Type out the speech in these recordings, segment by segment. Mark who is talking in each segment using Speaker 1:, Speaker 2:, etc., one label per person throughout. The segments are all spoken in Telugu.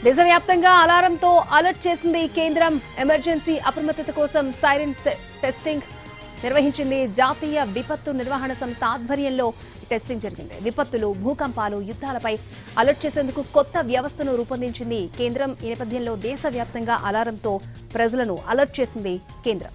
Speaker 1: దేశవ్యాప్తంగా అలారంతో అలర్ట్ చేసింది కేంద్రం. ఎమర్జెన్సీ అప్రమత్తత కోసం సైరన్ టెస్టింగ్ నిర్వహించింది. జాతీయ విపత్తు నిర్వహణ సంస్థ ఆధ్వర్యంలో టెస్టింగ్ జరిగింది. విపత్తులు, భూకంపాలు, యుద్ధాలపై అలర్ట్ చేసేందుకు కొత్త వ్యవస్థను రూపొందించింది కేంద్రం. ఈ నేపథ్యంలో దేశవ్యాప్తంగా అలారంతో ప్రజలను అలర్ట్ చేసింది కేంద్రం.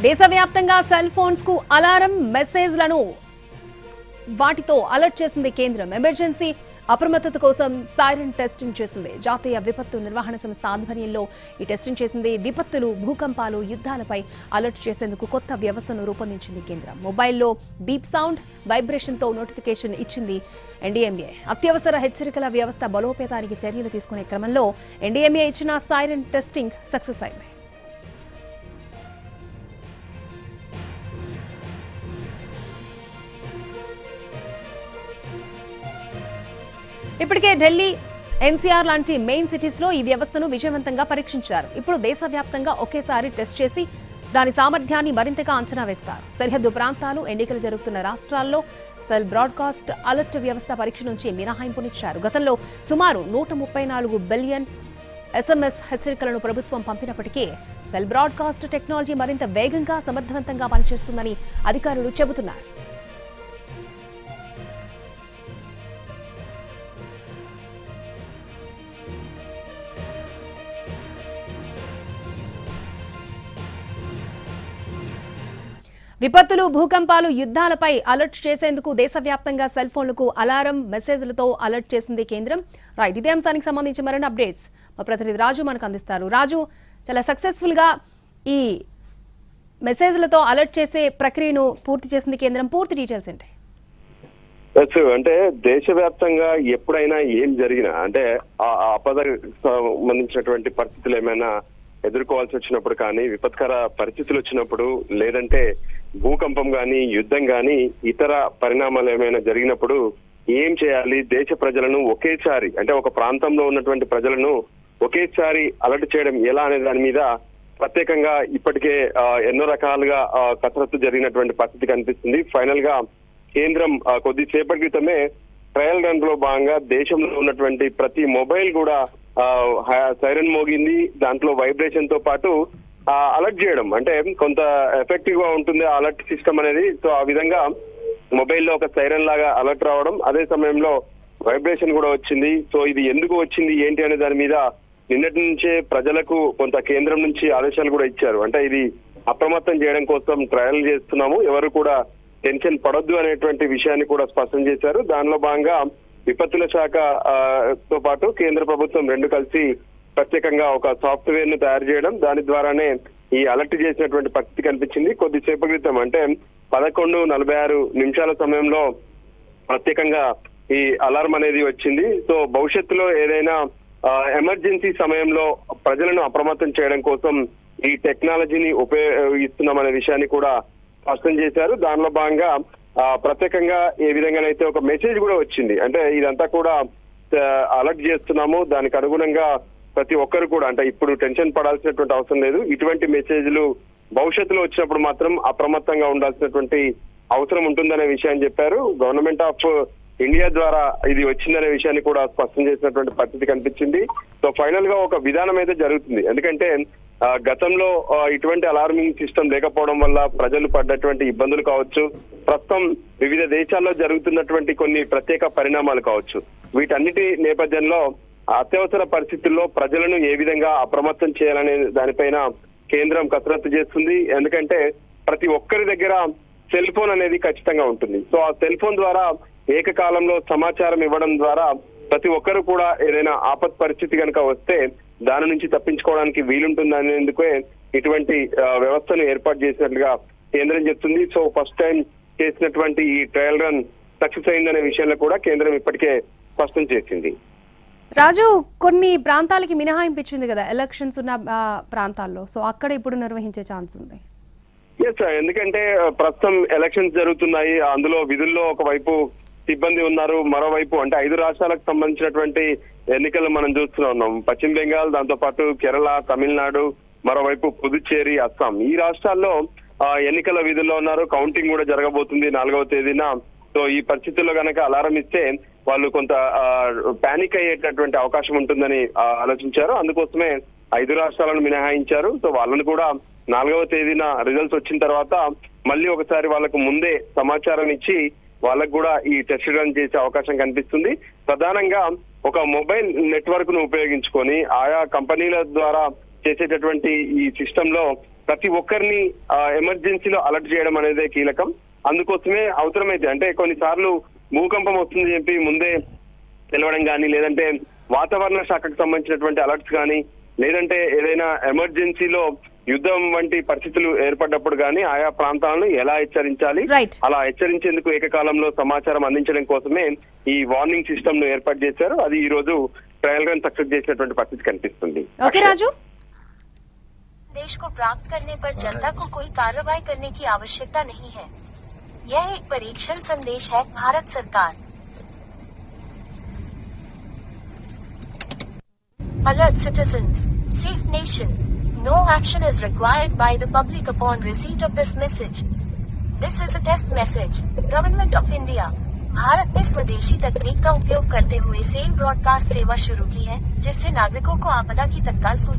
Speaker 1: దేశవ్యాప్తంగా సెల్ ఫోన్స్ కు అలారం మెసేజ్లను వాటితో అలర్ట్ చేసింది కేంద్రం. ఎమర్జెన్సీ అప్రమత్తత కోసం సైరన్ టెస్టింగ్ చేసింది. జాతీయ విపత్తు నిర్వహణ సంస్థ ఆధ్వర్యంలో ఈ టెస్టింగ్ చేసింది. విపత్తులు, భూకంపాలు, యుద్ధాలపై అలర్ట్ చేసేందుకు కొత్త వ్యవస్థను రూపొందించింది కేంద్రం. మొబైల్లో బీప్ సౌండ్, వైబ్రేషన్ తో నోటిఫికేషన్ ఇచ్చింది ఎన్డీఎంఏ. అత్యవసర హెచ్చరికల వ్యవస్థ బలోపేతానికి చర్యలు తీసుకునే క్రమంలో ఎన్డీఎంఏ ఇచ్చిన సైరన్ టెస్టింగ్ సక్సెస్ అయింది. ఇప్పటికే ఢిల్లీ, ఎన్సీఆర్ లాంటి మెయిన్ సిటీస్ లో ఈ వ్యవస్థను విజయవంతంగా పరీక్షించారు. ఇప్పుడు దేశవ్యాప్తంగా ఒకేసారి టెస్ట్ చేసి దాని సామర్థ్యాన్ని మరింతగా అంచనా వేస్తారు. సరిహద్దు ప్రాంతాలు, ఎన్నికలు జరుగుతున్న రాష్ట్రాల్లో సెల్ బ్రాడ్కాస్ట్ అలర్ట్ వ్యవస్థ పరీక్ష నుంచి మినహాయింపునిచ్చారు. గతంలో సుమారు 134 బిలియన్ ఎస్ఎంఎస్ హెచ్చరికలను ప్రభుత్వం పంపినప్పటికీ సెల్ బ్రాడ్కాస్ట్ టెక్నాలజీ మరింత వేగంగా, సమర్థవంతంగా పనిచేస్తుందని అధికారులు చెబుతున్నారు. విపత్తులు, భూకంపాలు, యుద్ధాలపై అలర్ట్ చేసేందుకు దేశవ్యాప్తంగా సెల్ ఫోన్లకు అలారం మెసేజ్లతో అలర్ట్ చేసింది కేంద్రం. రైట్, ఇదే అంశానికి సంబంధించి మరిన్ని అప్డేట్స్ మా ప్రతినిధి రాజు మనకు అందిస్తారు. రాజు, చాలా సక్సెస్ఫుల్ గా ఈ మెసేజ్లతో అలర్ట్ చేసే ప్రక్రియను పూర్తి చేసింది కేంద్రం. పూర్తి డీటెయిల్స్ ఏంటి?
Speaker 2: అంటే దేశవ్యాప్తంగా ఎప్పుడైనా ఏం జరిగినా, అంటే ఆపదకు సంబంధించినటువంటి పరిస్థితులు ఏమైనా ఎదుర్కోవాల్సి వచ్చినప్పుడు కానీ, విపత్కర పరిస్థితులు వచ్చినప్పుడు, లేదంటే భూకంపం గాని, యుద్ధం గాని, ఇతర పరిణామాలు ఏమైనా జరిగినప్పుడు ఏం చేయాలి, దేశ ప్రజలను ఒకేసారి, అంటే ఒక ప్రాంతంలో ఉన్నటువంటి ప్రజలను ఒకేసారి అలర్ట్ చేయడం ఎలా అనే దాని మీద ప్రత్యేకంగా ఇప్పటికే ఎన్నో రకాలుగా కసరత్తు జరిగినటువంటి పరిస్థితి కనిపిస్తుంది. ఫైనల్ గా కేంద్రం కొద్దిసేపటి క్రితమే ట్రయల్ రన్ లో భాగంగా దేశంలో ఉన్నటువంటి ప్రతి మొబైల్ కూడా సైరన్ మోగింది. దాంట్లో వైబ్రేషన్ తో పాటు అలర్ట్ చేయడం, అంటే కొంత ఎఫెక్టివ్ గా ఉంటుంది అలర్ట్ సిస్టమ్ అనేది. సో ఆ విధంగా మొబైల్లో ఒక సైరన్ లాగా అలర్ట్ రావడం, అదే సమయంలో వైబ్రేషన్ కూడా వచ్చింది. సో ఇది ఎందుకు వచ్చింది, ఏంటి అనే దాని మీద నిన్నటి నుంచే ప్రజలకు కొంత కేంద్రం నుంచి ఆదేశాలు కూడా ఇచ్చారు. అంటే ఇది అప్రమత్తం చేయడం కోసం ట్రయల్ చేస్తున్నాము, ఎవరు కూడా టెన్షన్ పడొద్దు అనేటువంటి విషయాన్ని కూడా స్పష్టం చేశారు. దానిలో భాగంగా విపత్తుల శాఖ తో పాటు కేంద్ర ప్రభుత్వం రెండు కలిసి ప్రత్యేకంగా ఒక సాఫ్ట్వేర్ ను తయారు చేయడం, దాని ద్వారానే ఈ అలర్ట్ చేసినటువంటి పరిస్థితి కనిపించింది. కొద్దిసేపు క్రితం, అంటే 11:46 సమయంలో ప్రత్యేకంగా ఈ అలారం అనేది వచ్చింది. సో భవిష్యత్తులో ఏదైనా ఎమర్జెన్సీ సమయంలో ప్రజలను అప్రమత్తం చేయడం కోసం ఈ టెక్నాలజీని ఉపయోగిస్తున్నామనే విషయాన్ని కూడా స్పష్టం చేశారు. దానిలో భాగంగా ప్రత్యేకంగా ఏ విధంగానైతే ఒక మెసేజ్ కూడా వచ్చింది, అంటే ఇదంతా కూడా అలర్ట్ చేస్తున్నాము, దానికి అనుగుణంగా ప్రతి ఒక్కరు కూడా, అంటే ఇప్పుడు టెన్షన్ పడాల్సినటువంటి అవసరం లేదు, ఇటువంటి మెసేజ్లు భవిష్యత్తులో వచ్చినప్పుడు మాత్రం అప్రమత్తంగా ఉండాల్సినటువంటి అవసరం ఉంటుందనే విషయాన్ని చెప్పారు. గవర్నమెంట్ ఆఫ్ ఇండియా ద్వారా ఇది వచ్చిందనే విషయాన్ని కూడా స్పష్టం చేసినటువంటి పరిస్థితి కనిపించింది. సో ఫైనల్ గా ఒక విధానం అయితే జరుగుతుంది, ఎందుకంటే గతంలో ఇటువంటి అలార్మింగ్ సిస్టమ్ లేకపోవడం వల్ల ప్రజలు పడ్డటువంటి ఇబ్బందులు కావచ్చు, ప్రస్తుతం వివిధ దేశాల్లో జరుగుతున్నటువంటి కొన్ని ప్రత్యేక పరిణామాలు కావచ్చు, వీటన్నిటి నేపథ్యంలో అత్యవసర పరిస్థితుల్లో ప్రజలను ఏ విధంగా అప్రమత్తం చేయాలనే దానిపైన కేంద్రం కసరత్తు చేస్తుంది. ఎందుకంటే ప్రతి ఒక్కరి దగ్గర సెల్ ఫోన్ అనేది ఖచ్చితంగా ఉంటుంది. సో ఆ సెల్ ఫోన్ ద్వారా ఏకకాలంలో సమాచారం ఇవ్వడం ద్వారా ప్రతి ఒక్కరు కూడా ఏదైనా ఆపత్ పరిస్థితి కనుక వస్తే దాని నుంచి తప్పించుకోవడానికి వీలుంటుందనేందుకే ఇటువంటి వ్యవస్థను ఏర్పాటు చేసినట్లుగా కేంద్రం చెప్తుంది. సో ఫస్ట్ టైం చేసినటువంటి ఈ ట్రయల్ రన్ సక్సెస్ అయిందనే విషయంలో కూడా కేంద్రం ఇప్పటికే స్పష్టం చేసింది.
Speaker 1: రాజు, కొన్ని ప్రాంతాలకి మినహాయింపు ఇచ్చింది కదా ఎలక్షన్స్ ఉన్న ప్రాంతాల్లో, సో అక్కడ ఇప్పుడు నిర్వహించే ఛాన్స్ ఉంది.
Speaker 2: ఎస్, ఎందుకంటే ప్రస్తుతం ఎలక్షన్స్ జరుగుతున్నాయి. అందులో విధుల్లో ఒకవైపు సిబ్బంది ఉన్నారు, మరోవైపు అంటే 5 రాష్ట్రాలకు సంబంధించినటువంటి ఎన్నికలు మనం చూస్తూనే ఉన్నాం. పశ్చిమ బెంగాల్, దాంతో పాటు కేరళ, తమిళనాడు, మరోవైపు పుదుచ్చేరి, అస్సాం, ఈ రాష్ట్రాల్లో ఎన్నికల విధుల్లో ఉన్నారు. కౌంటింగ్ కూడా జరగబోతుంది 4వ తేదీన. సో ఈ పరిస్థితుల్లో కనుక అలారం ఇస్తే వాళ్ళు కొంత పానిక్ అయ్యేటటువంటి అవకాశం ఉంటుందని ఆలోచించారు. అందుకోసమే 5 రాష్ట్రాలను మినహాయించారు. సో వాళ్ళని కూడా 4వ తేదీన రిజల్ట్స్ వచ్చిన తర్వాత మళ్ళీ ఒకసారి వాళ్ళకు ముందే సమాచారం ఇచ్చి వాళ్ళకు కూడా ఈ టెస్ట్ రన్ చేసే అవకాశం కనిపిస్తుంది. ప్రధానంగా ఒక మొబైల్ నెట్వర్క్ ను ఉపయోగించుకొని ఆయా కంపెనీల ద్వారా చేసేటటువంటి ఈ సిస్టమ్ లో ప్రతి ఒక్కరిని ఎమర్జెన్సీలో అలర్ట్ చేయడం అనేది కీలకం. అందుకోసమే అవసరమైతే అంటే కొన్నిసార్లు భూకంపం వస్తుంది చెప్పి ముందే తెలవడం కానీ, లేదంటే వాతావరణ శాఖకు సంబంధించినటువంటి అలర్ట్స్ కానీ, లేదంటే ఏదైనా ఎమర్జెన్సీలో యుద్ధం వంటి పరిస్థితులు ఏర్పడ్డప్పుడు కానీ ఆయా ప్రాంతాలను ఎలా హెచ్చరించాలి, అలా హెచ్చరించేందుకు ఏకకాలంలో సమాచారం అందించడం కోసమే ఈ వార్నింగ్ సిస్టమ్ ను ఏర్పాటు చేశారు. అది ఈ రోజు ట్రయల్ రన్ సక్సెస్ చేసినటువంటి పరిస్థితి కనిపిస్తుంది.
Speaker 3: देश को प्राप्त करने पर जनता को कोई कार्रवाई करने की आवश्यकता नहीं है। यह एक परीक्षण संदेश है। भारत सरकार। Alert citizens, safe nation. No action is required by the public upon receipt of this message. This is a test message. Government of India. Bharat ने स्वदेशी तकनीक का उपयोग करते हुए सेल ब्रॉडकास्ट सेवा शुरू की है, जिससे नागरिकों को आपदा की तत्काल सूचना